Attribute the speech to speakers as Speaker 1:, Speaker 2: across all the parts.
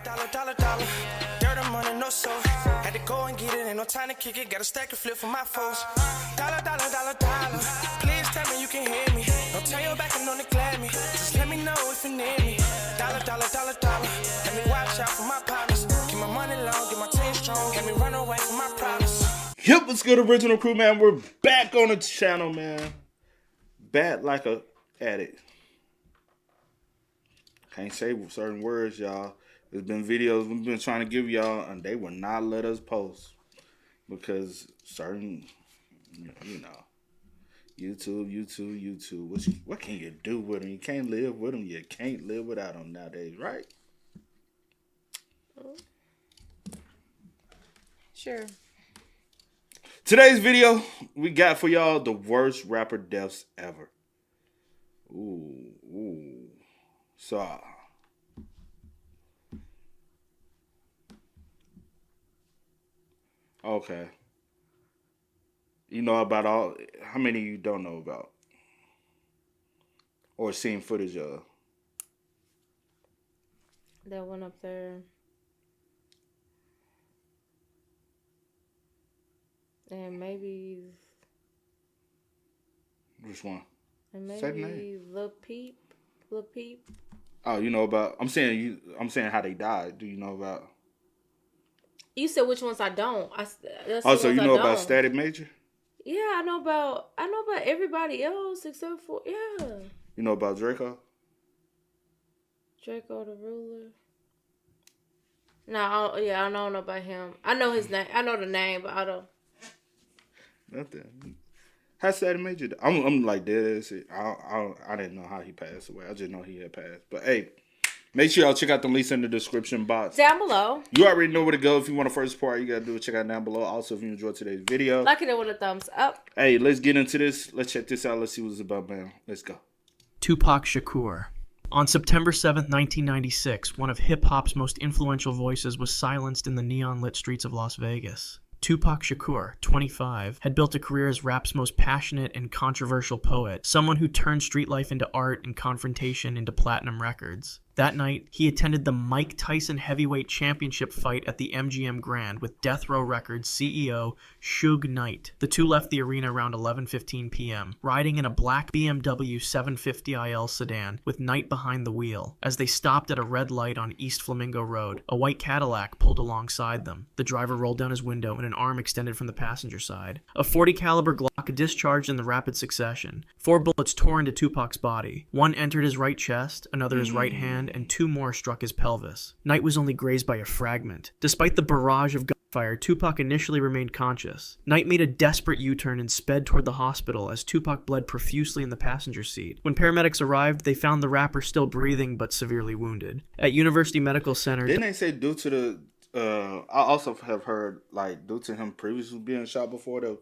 Speaker 1: Dollar. Dirt and money, no soul. Had to go and get it, ain't no time to kick it. Got a stack of flip for my foes. Dollar. Please tell me you can hear me. Don't turn your back and don't neglect me. Just let me know if you need me. Dollar. Let me watch out for my partners. Keep my money long, get my team strong. Let me run away from my problems.
Speaker 2: Yep, what's good, original crew, man? We're back on the channel, man. Bad like a addict. Can't say certain words, y'all. There's been videos we've been trying to give y'all, and they will not let us post because certain, you know, YouTube. What can you do with them? You can't live with them. You can't live without them nowadays, right?
Speaker 3: Sure.
Speaker 2: Today's video, we got for y'all the worst rapper deaths ever. Ooh. So, okay. You know about all, how many you don't know about? Or seen footage of?
Speaker 3: That one up there. And maybe.
Speaker 2: Which one?
Speaker 3: And maybe Lil Peep.
Speaker 2: Oh, you know about, I'm saying how they died. Do you know about?
Speaker 3: You said which ones I don't.
Speaker 2: So you know about Static Major?
Speaker 3: Yeah, I know about everybody else except for
Speaker 2: You know about Drakeo?
Speaker 3: Drakeo the Ruler. No, I don't know about him. I know his name. I know the name, but I don't.
Speaker 2: Nothing. How Static Major? I'm like dead. I didn't know how he passed away. I just know he had passed. But hey, make sure y'all check out the links in the description box
Speaker 3: down below.
Speaker 2: You already know where to go. If you want to first support, you gotta do it. Check out down below. Also, if you enjoyed today's video,
Speaker 3: like it with a thumbs up.
Speaker 2: Hey, let's get into this. Let's check this out. Let's see what it's about, man. Let's go.
Speaker 4: Tupac Shakur. On September 7th, 1996, one of hip-hop's most influential voices was silenced in the neon-lit streets of Las Vegas. Tupac Shakur, 25, had built a career as rap's most passionate and controversial poet, someone who turned street life into art and confrontation into platinum records. That night, he attended the Mike Tyson Heavyweight Championship fight at the MGM Grand with Death Row Records CEO Suge Knight. The two left the arena around 11:15 p.m., riding in a black BMW 750IL sedan with Knight behind the wheel. As they stopped at a red light on East Flamingo Road, a white Cadillac pulled alongside them. The driver rolled down his window and an arm extended from the passenger side. A .40 caliber Glock discharged in the rapid succession. 4 bullets tore into Tupac's body. One entered his right chest, another his right hand, and 2 more struck his pelvis. Knight was only grazed by a fragment. Despite the barrage of gunfire, Tupac initially remained conscious. Knight made a desperate U-turn and sped toward the hospital as Tupac bled profusely in the passenger seat. When paramedics arrived, they found the rapper still breathing but severely wounded. At University Medical Center...
Speaker 2: Didn't they say due to the... I also have heard, like, due to him previously being shot before, the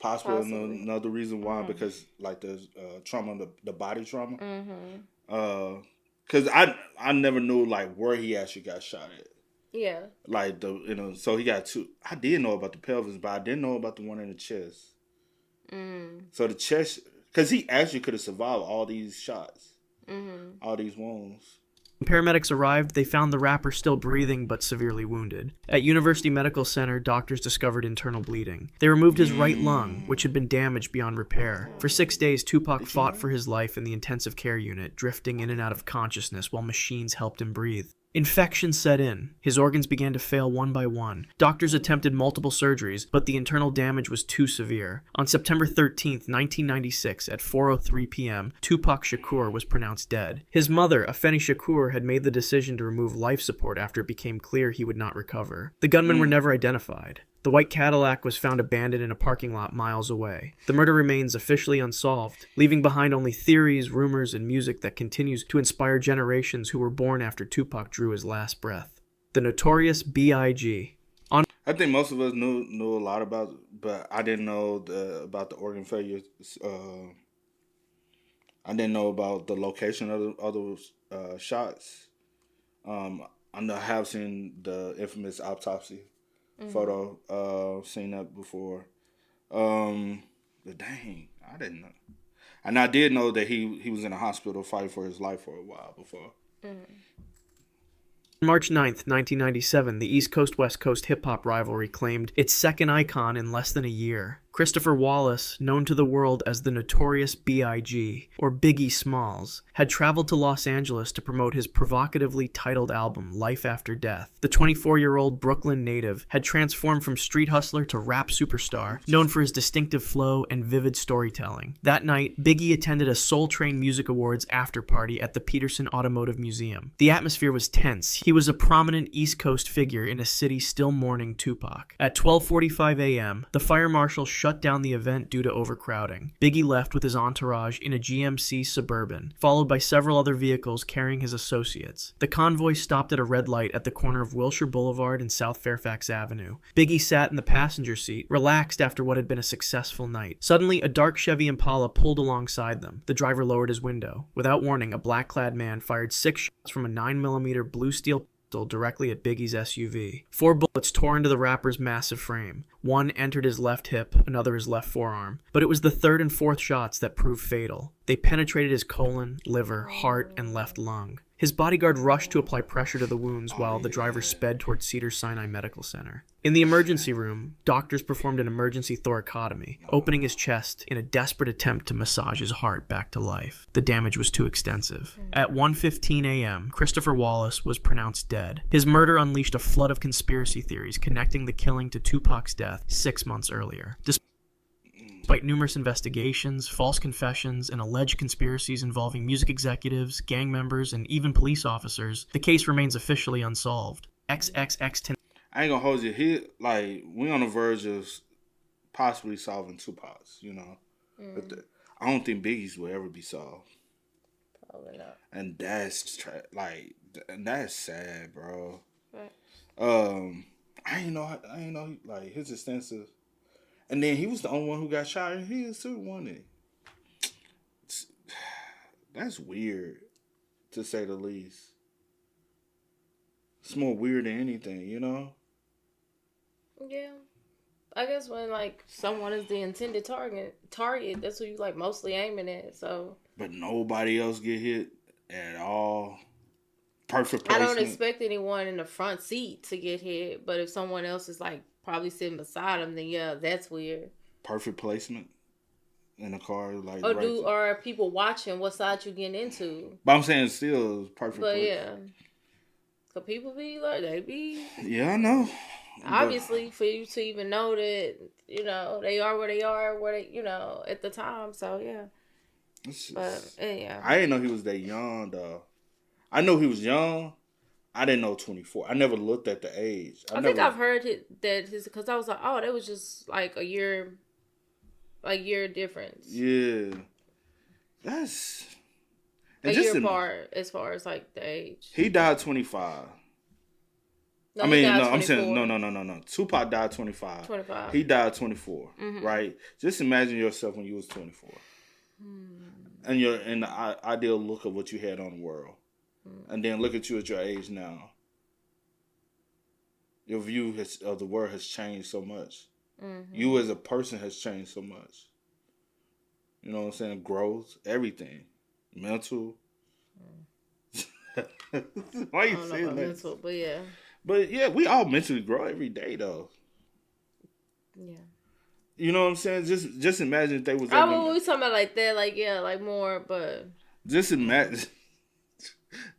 Speaker 2: possibly. Another reason why, because, like, the trauma, the body trauma. Because I never knew, like, where he actually got shot at.
Speaker 3: Yeah.
Speaker 2: Like, so he got 2. I did know about the pelvis, but I didn't know about the one in the chest. So the chest, because he actually could have survived all these shots, all these wounds.
Speaker 4: When paramedics arrived, they found the rapper still breathing but severely wounded. At University Medical Center, doctors discovered internal bleeding. They removed his right lung, which had been damaged beyond repair. For 6 days, Tupac fought for his life in the intensive care unit, drifting in and out of consciousness while machines helped him breathe. Infection set in. His organs began to fail one by one. Doctors attempted multiple surgeries, but the internal damage was too severe. On September 13th, 1996, at 4:03 p.m., Tupac Shakur was pronounced dead. His mother, Afeni Shakur, had made the decision to remove life support after it became clear he would not recover. The gunmen were never identified. The white Cadillac was found abandoned in a parking lot miles away. The murder remains officially unsolved, leaving behind only theories, rumors, and music that continues to inspire generations who were born after Tupac drew his last breath. The Notorious B.I.G.
Speaker 2: I think most of us knew a lot about it, but I didn't know about the organ failure. I didn't know about the location of those shots. I have seen the infamous autopsy photo. Seen that before. But dang, I didn't know. And I did know that he was in a hospital fighting for his life for a while before.
Speaker 4: On March 9th, 1997, the East Coast-West Coast hip-hop rivalry claimed its second icon in less than a year. Christopher Wallace, known to the world as the Notorious B.I.G, or Biggie Smalls, had traveled to Los Angeles to promote his provocatively titled album, Life After Death. The 24-year-old Brooklyn native had transformed from street hustler to rap superstar, known for his distinctive flow and vivid storytelling. That night, Biggie attended a Soul Train Music Awards after-party at the Peterson Automotive Museum. The atmosphere was tense. He was a prominent East Coast figure in a city still mourning Tupac. At 12:45 a.m., the fire marshal shut down the event due to overcrowding. Biggie left with his entourage in a GMC Suburban, followed by several other vehicles carrying his associates. The convoy stopped at a red light at the corner of Wilshire Boulevard and South Fairfax Avenue. Biggie sat in the passenger seat, relaxed after what had been a successful night. Suddenly, a dark Chevy Impala pulled alongside them. The driver lowered his window. Without warning, a black-clad man fired 6 shots from a 9mm blue steel directly at Biggie's SUV. 4 bullets tore into the rapper's massive frame. One entered his left hip, another his left forearm. But it was the 3rd and 4th shots that proved fatal. They penetrated his colon, liver, heart, and left lung. His bodyguard rushed to apply pressure to the wounds while the driver sped toward Cedars-Sinai Medical Center. In the emergency room, doctors performed an emergency thoracotomy, opening his chest in a desperate attempt to massage his heart back to life. The damage was too extensive. At 1:15 a.m., Christopher Wallace was pronounced dead. His murder unleashed a flood of conspiracy theories connecting the killing to Tupac's death 6 months earlier. Despite numerous investigations, false confessions, and alleged conspiracies involving music executives, gang members, and even police officers, the case remains officially unsolved. XXXTentacion.
Speaker 2: I ain't gonna hold you. We on the verge of possibly solving Tupac's, you know. But I don't think Biggie's will ever be solved.
Speaker 3: Probably not.
Speaker 2: And that's that's sad, bro.
Speaker 3: Right.
Speaker 2: I ain't know like his extensive. And then he was the only one who got shot, and he still won it. That's weird, to say the least. It's more weird than anything, you know?
Speaker 3: Yeah. I guess when, like, someone is the intended target, that's who you, like, mostly aiming at, so.
Speaker 2: But nobody else get hit at all. Perfect placement.
Speaker 3: I don't expect anyone in the front seat to get hit, but if someone else is, like, probably sitting beside him, then yeah, that's weird.
Speaker 2: Perfect placement in a car, like.
Speaker 3: Or are people watching what side you getting into?
Speaker 2: But I'm saying still perfect.
Speaker 3: But yeah, could people be like they be?
Speaker 2: Yeah, I know.
Speaker 3: Obviously, for you to even know that, you know, they are where they are, you know, at the time. So yeah. But yeah,
Speaker 2: I didn't know he was that young though. I know he was young. I didn't know 24. I never looked at the age.
Speaker 3: I think I've heard that because I was like, oh, that was just like a year difference.
Speaker 2: Yeah, that's
Speaker 3: a year apart as far as like the age.
Speaker 2: He died 25.
Speaker 3: No,
Speaker 2: I'm saying no. Tupac died 25. 25. He died 24. Mm-hmm. Right. Just imagine yourself when you was 24, and you're in the ideal look of what you had on the world. And then look at you at your age now. Your view of the world has changed so much. Mm-hmm. You as a person has changed so much. You know what I'm saying? Growth, everything. Mental. Why you saying that?
Speaker 3: Mental, but yeah.
Speaker 2: But yeah, we all mentally grow every day though.
Speaker 3: Yeah.
Speaker 2: You know what I'm saying? Just imagine if they was
Speaker 3: we talking about like that, like yeah, like more, but
Speaker 2: just imagine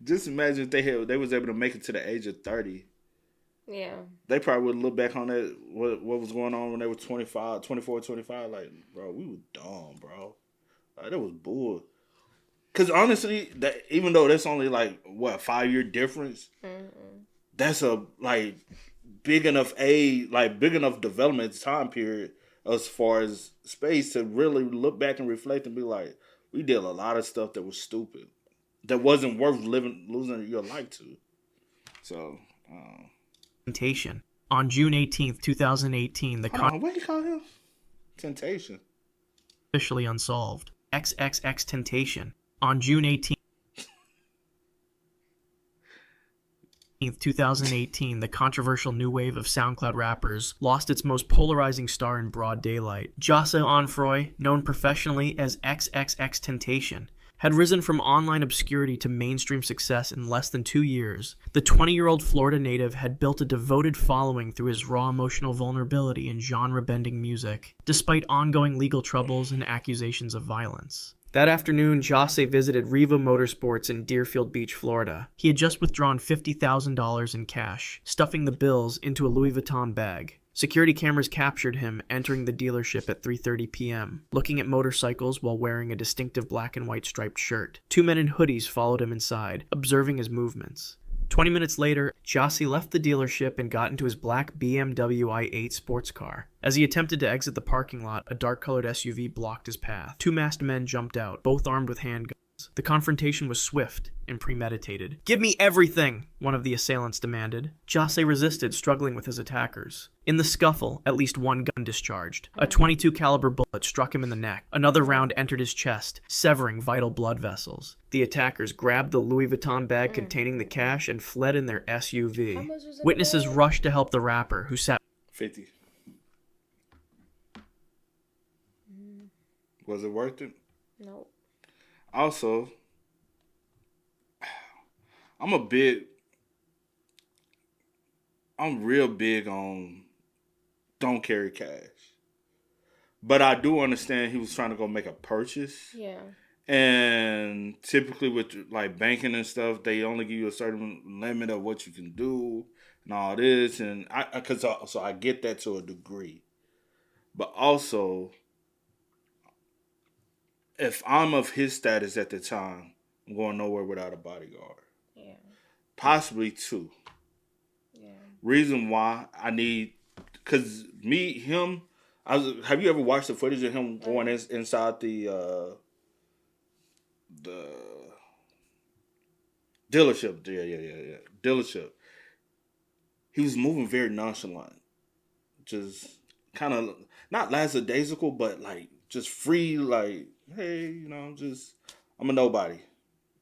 Speaker 2: if they was able to make it to the age of 30.
Speaker 3: Yeah. They
Speaker 2: probably would look back on that, what was going on when they were 24, 25, like, bro, we were dumb, bro. Like, that was bull. Because honestly, that even though that's only like, what, 5-year difference, that's a, like, big enough development time period as far as space to really look back and reflect and be like, we did a lot of stuff that was stupid. That wasn't worth losing your life to. So,
Speaker 4: Temptation. On June 18th, 2018,
Speaker 2: what do you call him? Temptation.
Speaker 4: Officially unsolved. XXXTentacion. On June 18th, 2018, the controversial new wave of SoundCloud rappers lost its most polarizing star in broad daylight. Jossa Onfroy, known professionally as XXXTentacion, had risen from online obscurity to mainstream success in less than 2 years, the 20-year-old Florida native had built a devoted following through his raw emotional vulnerability and genre-bending music, despite ongoing legal troubles and accusations of violence. That afternoon, Jose visited Riva Motorsports in Deerfield Beach, Florida. He had just withdrawn $50,000 in cash, stuffing the bills into a Louis Vuitton bag. Security cameras captured him entering the dealership at 3:30 p.m., looking at motorcycles while wearing a distinctive black and white striped shirt. 2 men in hoodies followed him inside, observing his movements. 20 minutes later, Jossie left the dealership and got into his black BMW i8 sports car. As he attempted to exit the parking lot, a dark-colored SUV blocked his path. 2 masked men jumped out, both armed with handguns. The confrontation was swift and premeditated. "Give me everything!" one of the assailants demanded. Jose resisted, struggling with his attackers. In the scuffle, at least one gun discharged. A .22 caliber bullet struck him in the neck. Another round entered his chest, severing vital blood vessels. The attackers grabbed the Louis Vuitton bag containing the cash and fled in their SUV. Witnesses rushed to help the rapper, who sat
Speaker 2: 50. Was it worth it?
Speaker 3: No.
Speaker 2: Also, I'm real big on don't carry cash. But I do understand he was trying to go make a purchase.
Speaker 3: Yeah.
Speaker 2: And typically with like banking and stuff, they only give you a certain limit of what you can do and all this. And so I get that to a degree. But also, if I'm of his status at the time, I'm going nowhere without a bodyguard.
Speaker 3: Yeah.
Speaker 2: Possibly 2.
Speaker 3: Yeah.
Speaker 2: Reason why I need, because have you ever watched the footage of him going inside the dealership? Yeah. Dealership. He was moving very nonchalant. Just kind of, not lackadaisical, but like just free, like, hey, I'm a nobody,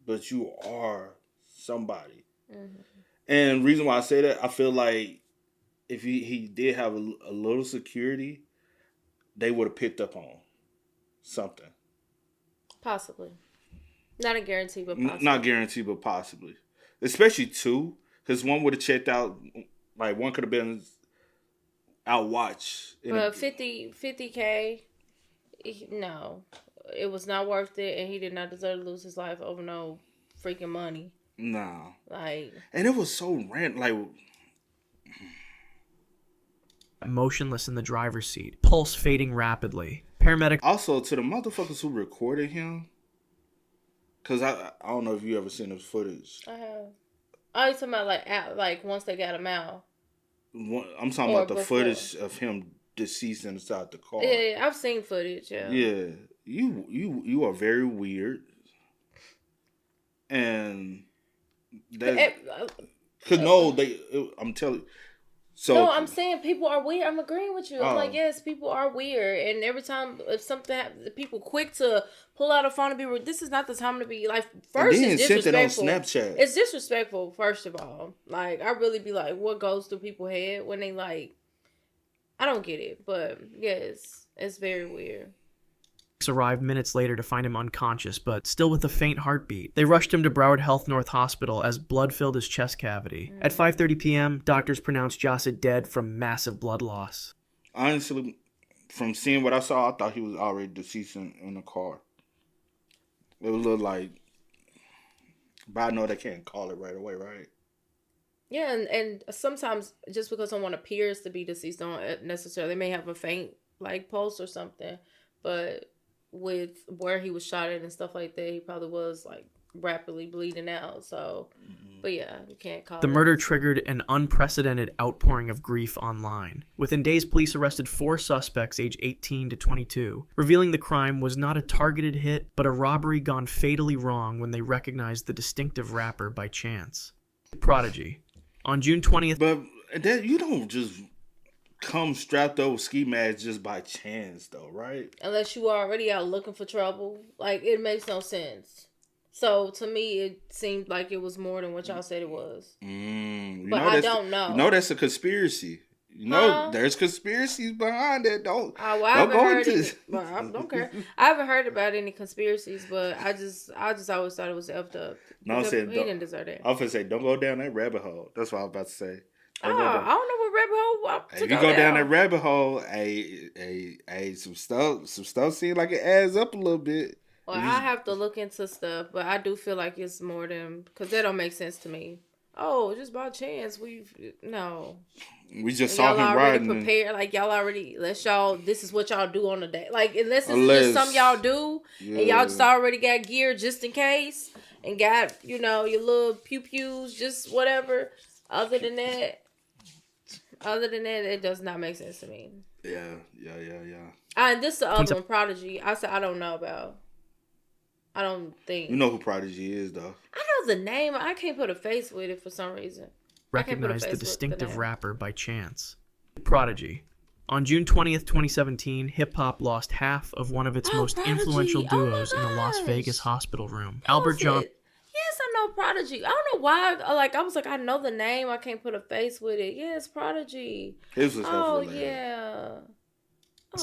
Speaker 2: but you are somebody. Mm-hmm. And reason why I say that, I feel like if he did have a little security, they would have picked up on something.
Speaker 3: Possibly. Not a guarantee, but possibly.
Speaker 2: Not guaranteed, but possibly. Especially 2, because one would have checked out, like one could have been out watch.
Speaker 3: But 50K, no. It was not worth it, and he did not deserve to lose his life over no freaking money.
Speaker 2: Nah.
Speaker 3: Like.
Speaker 2: And it was so random, like.
Speaker 4: Motionless in the driver's seat, pulse fading rapidly. Paramedics.
Speaker 2: Also, to the motherfuckers who recorded him, because I don't know if you ever seen this footage.
Speaker 3: I have. Oh, you talking about like once they got him out?
Speaker 2: I'm talking about the footage of him deceased inside the car.
Speaker 3: Yeah, I've seen footage. Yeah.
Speaker 2: Yeah, you are very weird, and that I'm telling you. So
Speaker 3: no, I'm saying people are weird. I'm agreeing with you. I'm like, yes, people are weird, and every time if something happens, people quick to pull out a phone and be rude. This is not the time to be like. First, it's disrespectful.
Speaker 2: Sent it on Snapchat.
Speaker 3: It's disrespectful. First of all, like I really be like, what goes through people's head when they like? I don't get it, but yes, it's very weird.
Speaker 4: Arrived minutes later to find him unconscious, but still with a faint heartbeat. They rushed him to Broward Health North Hospital as blood filled his chest cavity. At 5:30 p.m., doctors pronounced Josset dead from massive blood loss.
Speaker 2: Honestly, from seeing what I saw, I thought he was already deceased in the car. It would look like, but I know they can't call it right away, right?
Speaker 3: Yeah, and sometimes just because someone appears to be deceased, don't necessarily, they may have a faint like pulse or something, but with where he was shot at and stuff like that, he probably was like rapidly bleeding out. So, but yeah, you can't call it.
Speaker 4: The murder triggered an unprecedented outpouring of grief online. Within days, police arrested 4 suspects aged 18 to 22, revealing the crime was not a targeted hit, but a robbery gone fatally wrong when they recognized the distinctive rapper by chance. Prodigy. On June 20th...
Speaker 2: But that, you don't just come strapped up with ski masks just by chance, though, right?
Speaker 3: Unless you are already out looking for trouble. Like, it makes no sense. So, to me, it seemed like it was more than what y'all said it was. But I don't know.
Speaker 2: You know that's a conspiracy. You know,
Speaker 3: Huh?
Speaker 2: there's conspiracies behind it.
Speaker 3: Well, I
Speaker 2: Don't
Speaker 3: haven't
Speaker 2: go
Speaker 3: heard
Speaker 2: into.
Speaker 3: any. Well, I don't care. I haven't heard about any conspiracies, but I just always thought it was effed up.
Speaker 2: No, I'm saying
Speaker 3: He
Speaker 2: don't.
Speaker 3: didn't deserve that.
Speaker 2: I'm gonna say don't go down that rabbit hole. That's what I was about to say. Don't go
Speaker 3: Oh,
Speaker 2: down.
Speaker 3: I don't know what rabbit hole to
Speaker 2: If you
Speaker 3: go
Speaker 2: go down
Speaker 3: down.
Speaker 2: that rabbit hole, some stuff seems like it adds up a little bit.
Speaker 3: Well, I have to look into stuff, but I do feel like it's more than because that don't make sense to me. Oh, just by chance we
Speaker 2: just saw
Speaker 3: y'all
Speaker 2: him
Speaker 3: already
Speaker 2: riding.
Speaker 3: prepared. Like y'all already this is what y'all do on the day. Like unless it's just something y'all do and y'all just already got gear just in case and got your little pews just whatever. Other than that, it does not make sense to me.
Speaker 2: Yeah.
Speaker 3: And this is the other one, Prodigy. I said I don't know about. I don't think.
Speaker 2: You know who Prodigy is, though.
Speaker 3: I know the name. I can't put a face with it for some reason.
Speaker 4: Recognized the distinctive rapper by chance. Prodigy. On June 20th, 2017, hip-hop lost half of one of its most
Speaker 3: Prodigy.
Speaker 4: influential
Speaker 3: Oh my
Speaker 4: duos in a Las
Speaker 3: gosh.
Speaker 4: Vegas hospital room. Albert Johnson.
Speaker 3: Yes, I know Prodigy. I don't know why. I was like, I know the name. I can't put a face with it. Yes, Prodigy.
Speaker 2: His was
Speaker 3: Oh,
Speaker 2: helpful.
Speaker 3: yeah.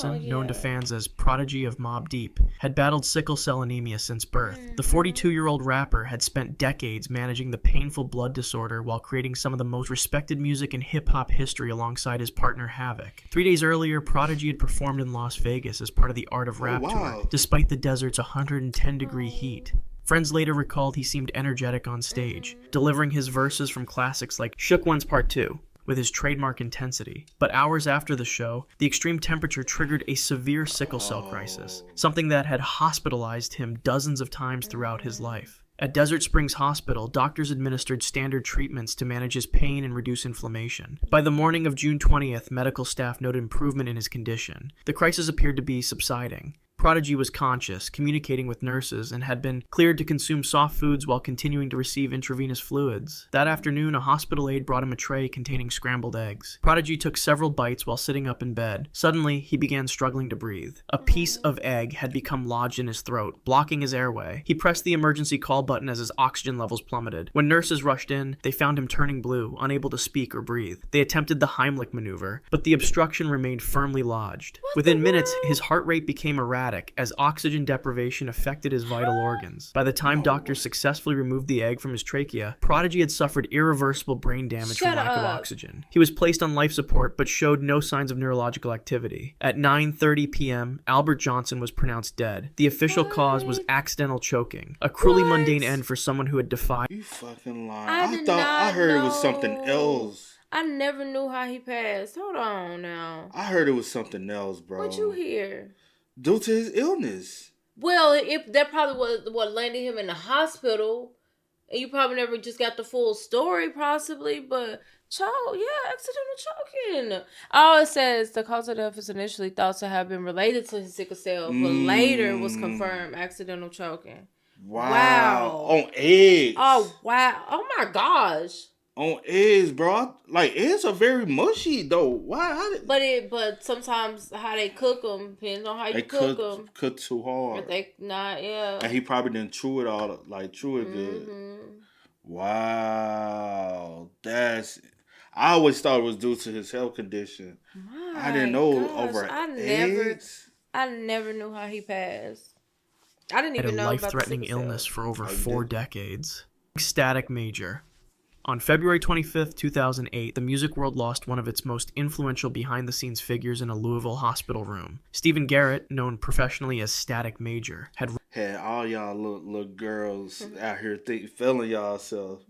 Speaker 4: Known to fans as Prodigy of Mobb Deep, had battled sickle cell anemia since birth. The 42-year-old rapper had spent decades managing the painful blood disorder while creating some of the most respected music in hip-hop history alongside his partner Havoc. 3 days earlier, Prodigy had performed in Las Vegas as part of the Art of Rap tour, despite the desert's 110-degree heat. Friends later recalled he seemed energetic on stage, delivering his verses from classics like Shook One's Part 2, with his trademark intensity. But hours after the show, the extreme temperature triggered a severe sickle cell crisis, something that had hospitalized him dozens of times throughout his life. At Desert Springs Hospital, doctors administered standard treatments to manage his pain and reduce inflammation. By the morning of June 20th, medical staff noted improvement in his condition. The crisis appeared to be subsiding. Prodigy was conscious, communicating with nurses, and had been cleared to consume soft foods while continuing to receive intravenous fluids. That afternoon, a hospital aide brought him a tray containing scrambled eggs. Prodigy took several bites while sitting up in bed. Suddenly, he began struggling to breathe. A piece of egg had become lodged in his throat, blocking his airway. He pressed the emergency call button as his oxygen levels plummeted. When nurses rushed in, they found him turning blue, unable to speak or breathe. They attempted the Heimlich maneuver, but the obstruction remained firmly lodged. Within minutes, his heart rate became erratic as oxygen deprivation affected his vital organs. By the time doctors successfully removed the egg from his trachea, Prodigy had suffered irreversible brain damage from lack of oxygen. He was placed on life support but showed no signs of neurological activity. At 9:30 p.m., Albert Johnson was pronounced dead. The official cause was accidental choking, a cruelly mundane end for someone who had defied.
Speaker 2: You fucking lying. I heard it was something else.
Speaker 3: I never knew how he passed. Hold on now.
Speaker 2: I heard it was something else, bro.
Speaker 3: What you hear?
Speaker 2: Due to his illness.
Speaker 3: Well, that probably was what landed him in the hospital. And you probably never just got the full story, possibly. But, accidental choking. Oh, it says the cause of death is initially thought to have been related to his sickle cell, but later was confirmed accidental choking.
Speaker 2: Wow. On eggs.
Speaker 3: Oh, wow. Oh, my gosh.
Speaker 2: On eggs, bro. Like, eggs are very mushy, though. Why?
Speaker 3: But sometimes how they cook them depends on how you cook them.
Speaker 2: Cook too hard.
Speaker 3: But they not, yeah.
Speaker 2: And he probably didn't chew it good. Wow. I always thought it was due to his health condition. I didn't know over eggs.
Speaker 3: I never knew how he passed. I didn't even know about the
Speaker 4: life-threatening
Speaker 3: sickle cell.
Speaker 4: illness for over 4 decades. Static Major. On February 25th, 2008, the music world lost one of its most influential behind-the-scenes figures in a Louisville hospital room. Stephen Garrett, known professionally as Static Major, had
Speaker 2: all y'all little girls out here feeling y'all self.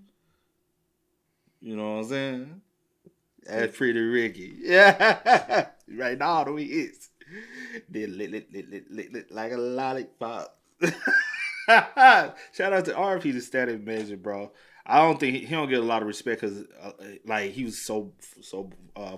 Speaker 2: You know what I'm saying? That's Pretty Ricky. Yeah. Right now, the way he is. They lit like a lollipop. Shout out to RP to Static Major, bro. I don't think he don't get a lot of respect because he was so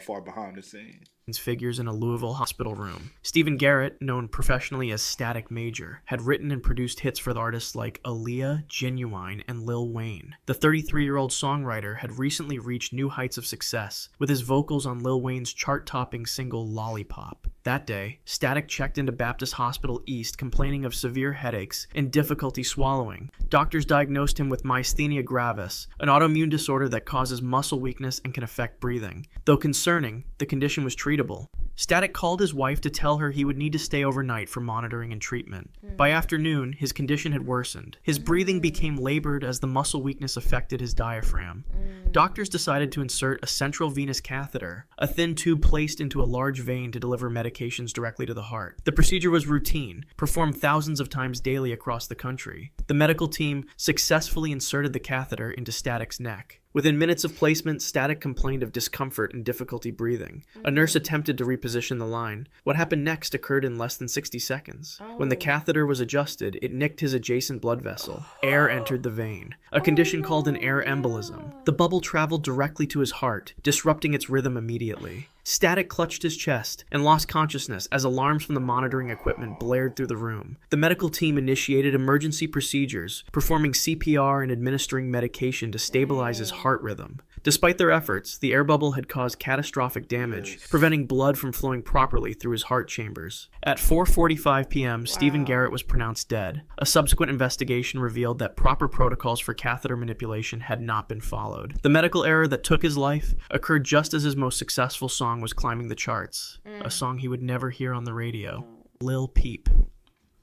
Speaker 2: far behind the scene.
Speaker 4: figures in a Louisville hospital room. Stephen Garrett, known professionally as Static Major, had written and produced hits for artists like Aaliyah, Genuine, and Lil Wayne. The 33-year-old songwriter had recently reached new heights of success with his vocals on Lil Wayne's chart-topping single Lollipop. That day, Static checked into Baptist Hospital East complaining of severe headaches and difficulty swallowing. Doctors diagnosed him with myasthenia gravis, an autoimmune disorder that causes muscle weakness and can affect breathing. Though concerning, the condition was treatable. Static called his wife to tell her he would need to stay overnight for monitoring and treatment. By afternoon, his condition had worsened. His breathing became labored as the muscle weakness affected his diaphragm. Doctors decided to insert a central venous catheter, a thin tube placed into a large vein to deliver medications directly to the heart. The procedure was routine, performed thousands of times daily across the country. The medical team successfully inserted the catheter into Static's neck. Within minutes of placement, Static complained of discomfort and difficulty breathing. A nurse attempted to reposition the line. What happened next occurred in less than 60 seconds. When the catheter was adjusted, it nicked his adjacent blood vessel. Air entered the vein, a condition called an air embolism. The bubble traveled directly to his heart, disrupting its rhythm immediately. Static clutched his chest and lost consciousness as alarms from the monitoring equipment blared through the room. The medical team initiated emergency procedures, performing CPR and administering medication to stabilize his heart rhythm. Despite their efforts, the air bubble had caused catastrophic damage, preventing blood from flowing properly through his heart chambers. At 4:45 p.m., Stephen Garrett was pronounced dead. A subsequent investigation revealed that proper protocols for catheter manipulation had not been followed. The medical error that took his life occurred just as his most successful song was climbing the charts, a song he would never hear on the radio. Lil Peep.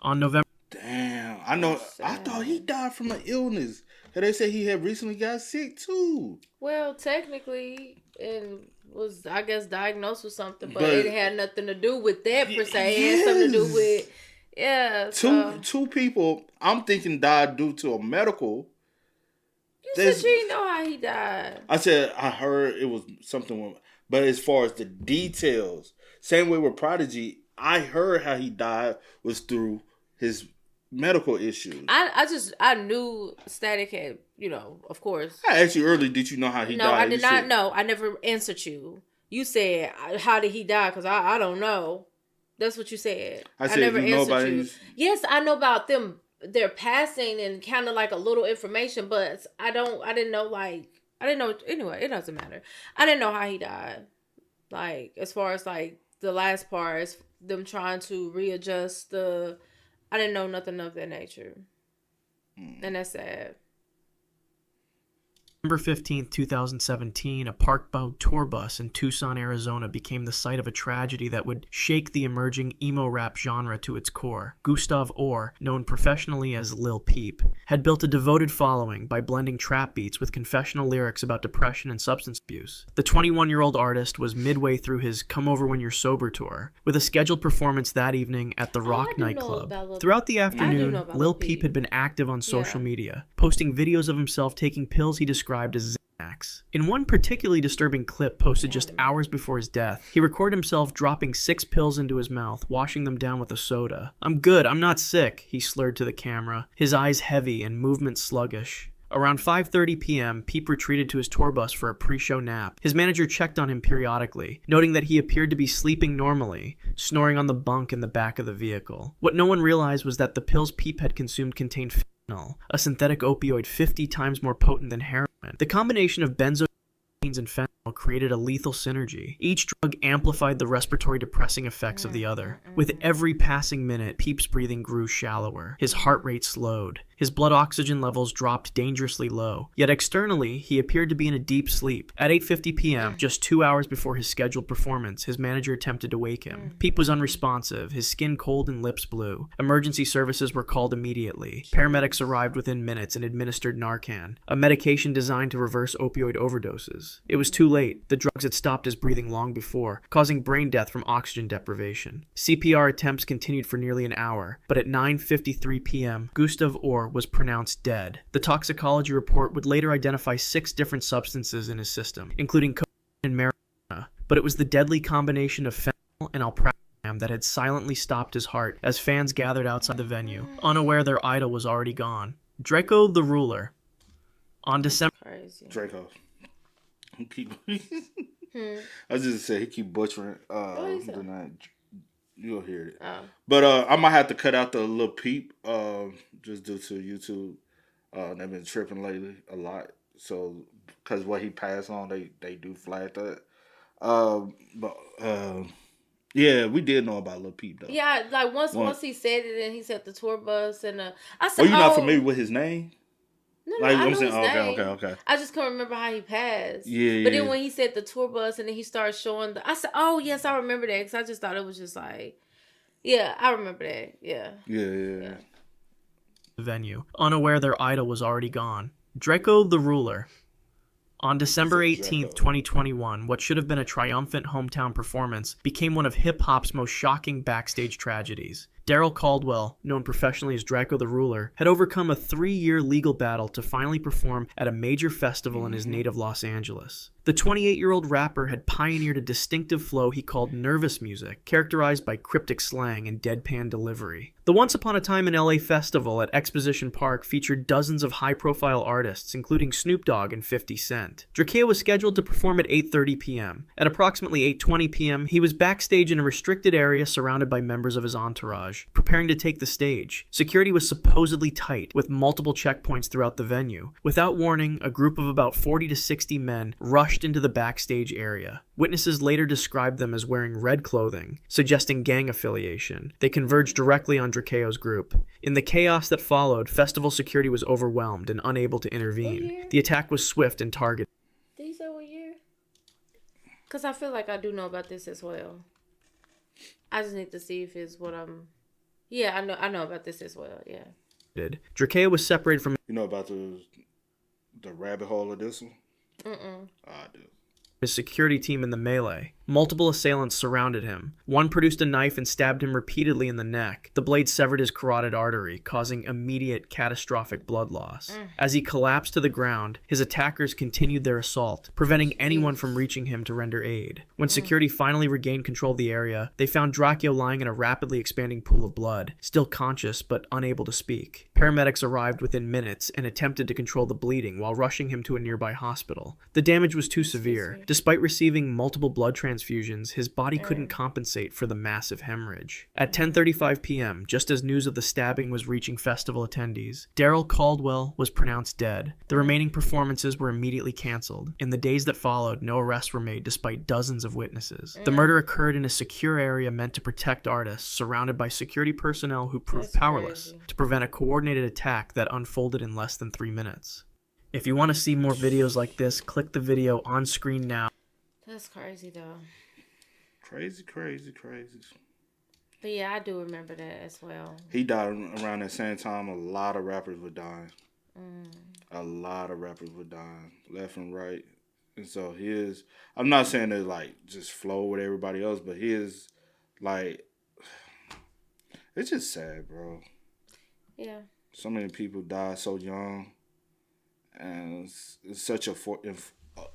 Speaker 4: On November...
Speaker 2: Damn, I thought he died from an illness. They said he had recently got sick too.
Speaker 3: Well, technically, it was, I guess, diagnosed with something, but it had nothing to do with that per se. It had something to do with,
Speaker 2: Two people, I'm thinking, died due to a medical.
Speaker 3: You said you didn't know how he died.
Speaker 2: I said, I heard it was something, but as far as the details, same way with Prodigy, I heard how he died was through his medical issues.
Speaker 3: I knew Static had, of course.
Speaker 2: I asked you earlier, did you know how he died?
Speaker 3: No, I did not know. I never answered you. You said, how did he die? Because I don't know. That's what you said.
Speaker 2: I said,
Speaker 3: never answered you.
Speaker 2: His...
Speaker 3: Yes, I know about them. They're passing and kind of like a little information, but I didn't know, anyway, it doesn't matter. I didn't know how he died. Like, as far as like the last part, is them trying to readjust I didn't know nothing of that nature. And that's sad.
Speaker 4: November 15th, 2017, a park-bound tour bus in Tucson, Arizona became the site of a tragedy that would shake the emerging emo rap genre to its core. Gustav Orr, known professionally as Lil Peep, had built a devoted following by blending trap beats with confessional lyrics about depression and substance abuse. The 21-year-old artist was midway through his Come Over When You're Sober tour, with a scheduled performance that evening at the Rock nightclub. Throughout the afternoon, Lil Peep had been active on social media, posting videos of himself taking pills he described as Xanax. In one particularly disturbing clip posted just hours before his death, he recorded himself dropping 6 pills into his mouth, washing them down with a soda. "I'm good, I'm not sick," he slurred to the camera, his eyes heavy and movement sluggish. Around 5:30 p.m., Peep retreated to his tour bus for a pre-show nap. His manager checked on him periodically, noting that he appeared to be sleeping normally, snoring on the bunk in the back of the vehicle. What no one realized was that the pills Peep had consumed contained fentanyl, a synthetic opioid 50 times more potent than heroin. The combination of benzodiazepines and fentanyl created a lethal synergy. Each drug amplified the respiratory depressing effects of the other. With every passing minute, Peep's breathing grew shallower. His heart rate slowed. His blood oxygen levels dropped dangerously low. Yet externally, he appeared to be in a deep sleep. At 8:50 p.m., just 2 hours before his scheduled performance, his manager attempted to wake him. Peep was unresponsive, his skin cold and lips blue. Emergency services were called immediately. Paramedics arrived within minutes and administered Narcan, a medication designed to reverse opioid overdoses. It was too late. The drugs had stopped his breathing long before, causing brain death from oxygen deprivation. CPR attempts continued for nearly an hour, but at 9:53 p.m., Gustav Orr was pronounced dead. The toxicology report would later identify 6 different substances in his system, including cocaine and marijuana, but it was the deadly combination of fentanyl and alprazolam that had silently stopped his heart as fans gathered outside the venue, unaware their idol was already gone. Drakeo the Ruler. On December...
Speaker 2: Draco. He keep. I just said he keep butchering. The name. You'll hear it.
Speaker 3: Oh.
Speaker 2: But I might have to cut out the Lil Peep just due to YouTube. They've been tripping lately a lot. So, because what he passed on, they do flag that. Yeah, we did know about Lil Peep though.
Speaker 3: Yeah, like once he said it, and he said the tour bus, and I said,
Speaker 2: "Are you not familiar with his name?"
Speaker 3: No,
Speaker 2: like,
Speaker 3: I know
Speaker 2: I'm saying,
Speaker 3: his name.
Speaker 2: Okay.
Speaker 3: I just couldn't remember how he passed.
Speaker 2: Yeah,
Speaker 3: But then when he said the tour bus, and then he started showing I said, "Oh yes, I remember that," because I just thought it was just like, yeah, I remember that. Yeah.
Speaker 4: The venue, unaware their idol was already gone. Drakeo the Ruler. On December 18th, 2021, what should have been a triumphant hometown performance became one of hip-hop's most shocking backstage tragedies. Daryl Caldwell, known professionally as Drakeo the Ruler, had overcome a 3-year legal battle to finally perform at a major festival in his native Los Angeles. The 28-year-old rapper had pioneered a distinctive flow he called nervous music, characterized by cryptic slang and deadpan delivery. The Once Upon a Time in LA festival at Exposition Park featured dozens of high-profile artists, including Snoop Dogg and 50 Cent. Drakeo was scheduled to perform at 8:30 p.m. At approximately 8:20 p.m., he was backstage in a restricted area surrounded by members of his entourage, preparing to take the stage. Security was supposedly tight, with multiple checkpoints throughout the venue. Without warning, a group of about 40 to 60 men rushed into the backstage area. Witnesses later described them as wearing red clothing, suggesting gang affiliation. They converged directly on Drakeo's group. In the chaos that followed, festival security was overwhelmed and unable to intervene. The attack was swift and targeted.
Speaker 3: Did you say what year? Because I feel like I do know about this as well. I just need to see if it's what I'm... Yeah, I know about this as well, yeah.
Speaker 4: Drakeo was separated from...
Speaker 2: You know about the rabbit hole of this one? I do.
Speaker 4: His security team in the melee. Multiple assailants surrounded him. One produced a knife and stabbed him repeatedly in the neck. The blade severed his carotid artery, causing immediate catastrophic blood loss. As he collapsed to the ground, his attackers continued their assault, preventing anyone from reaching him to render aid. When security finally regained control of the area, they found Drakeo lying in a rapidly expanding pool of blood, still conscious but unable to speak. Paramedics arrived within minutes and attempted to control the bleeding while rushing him to a nearby hospital. The damage was too severe. Despite receiving multiple blood transfusions, his body couldn't compensate for the massive hemorrhage. At 10:35 p.m., just as news of the stabbing was reaching festival attendees, Daryl Caldwell was pronounced dead. The remaining performances were immediately canceled. In the days that followed, no arrests were made despite dozens of witnesses. The murder occurred in a secure area meant to protect artists, surrounded by security personnel who proved powerless to prevent a coordinated attack that unfolded in less than 3 minutes. If you want to see more videos like this, click the video on screen now.
Speaker 3: That's crazy, though.
Speaker 2: Crazy.
Speaker 3: But yeah, I do remember that as well.
Speaker 2: He died around that same time. A lot of rappers were dying. A lot of rappers were dying, left and right. And so his, I'm not saying that like just flow with everybody else, but his, like, it's just sad, bro.
Speaker 3: Yeah.
Speaker 2: So many people die so young. And it's such a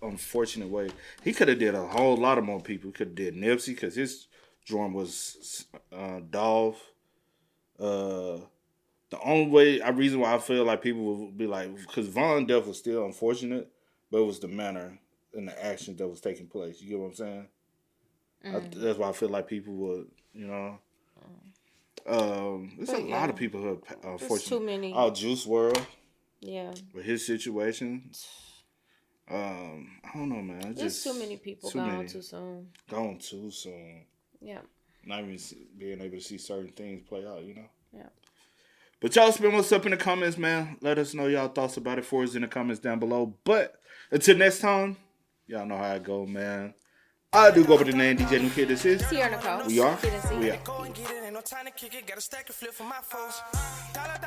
Speaker 2: unfortunate way. He could have did a whole lot of more people. He could have did Nipsey because his drum was Dolph. The only reason why I feel like people would be like, because Von death was still unfortunate, but it was the manner and the actions that was taking place. You get what I'm saying? That's why I feel like people would, you know. There's a lot of people who are unfortunate.
Speaker 3: There's too many.
Speaker 2: Oh, Juice WRLD.
Speaker 3: Yeah.
Speaker 2: With his situation, I don't know, man.
Speaker 3: There's too many people gone too soon.
Speaker 2: Gone too soon.
Speaker 3: Yeah.
Speaker 2: Not even being able to see certain things play out, you know?
Speaker 3: Yeah.
Speaker 2: But y'all spend what's up in the comments, man. Let us know y'all thoughts about it for us in the comments down below. But until next time, y'all know how it go, man. I do go by the name DJ New Kid. This is
Speaker 3: Sierra Nicole.
Speaker 2: We are.
Speaker 3: We
Speaker 2: are.
Speaker 1: Go and get it, ain't no time to kick it. Got a stack and flip for my foes. Dollar.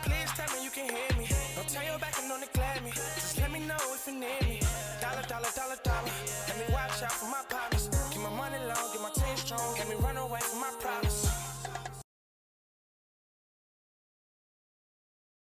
Speaker 1: Please